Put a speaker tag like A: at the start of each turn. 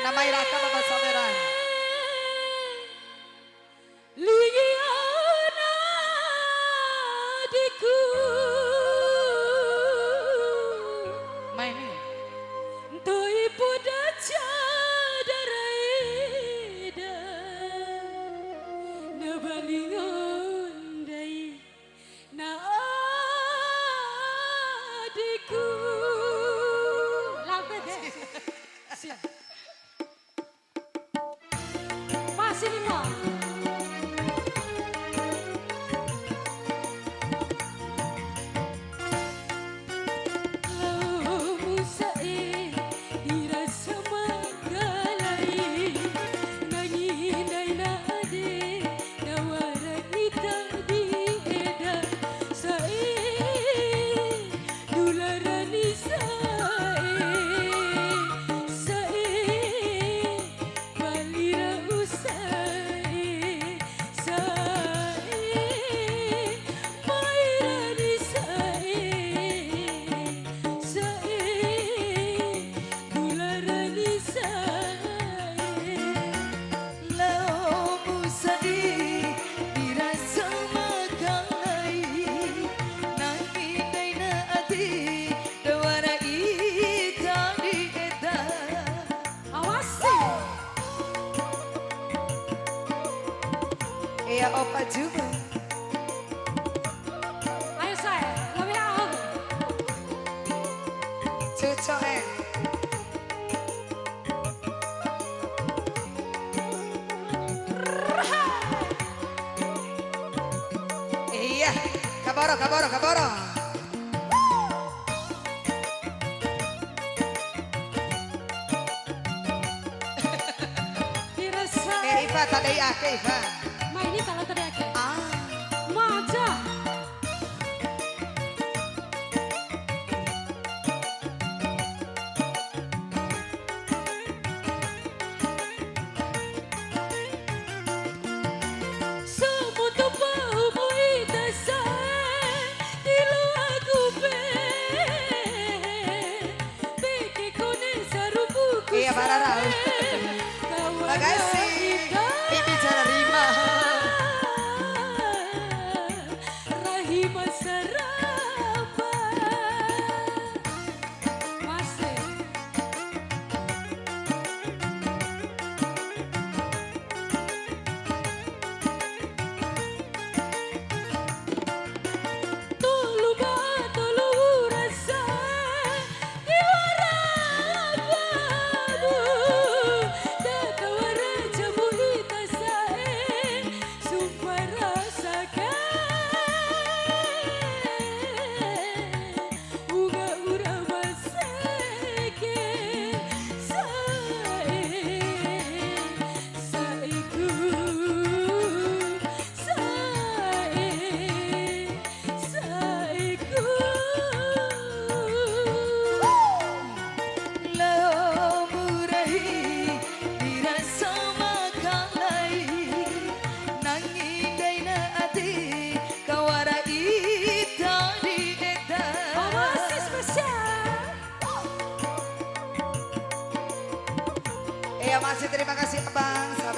A: Namai Raka Bapak Soberan.
B: Liana adikku
A: Maini.
B: Toi poda cadaraida Nabalingon dai na adikku Lampe deh Siap Masih lima
A: Iya opa juga.
B: Ayo saya, lebih awal.
A: Cucu Iya, kaboro, kaboro, kaboro.
B: Dirasa.
A: Iva tadi ake Iva.
B: Ma ini kalau teriak.
A: Ah.
B: Maja.
A: Iya para Raul. Makasih. Bibi cara rima.
B: Rahima Saraba. Masih. Tulu ba tulu rasa iwara abadu dakawara jamu ita sae sumpah rasakan uga ura masake sae saeku sae saeku
A: Lamurahi dirasa makalai nanging daina ati kawara ita di eta.
B: masih spesial.
A: Iya masih terima kasih Abang.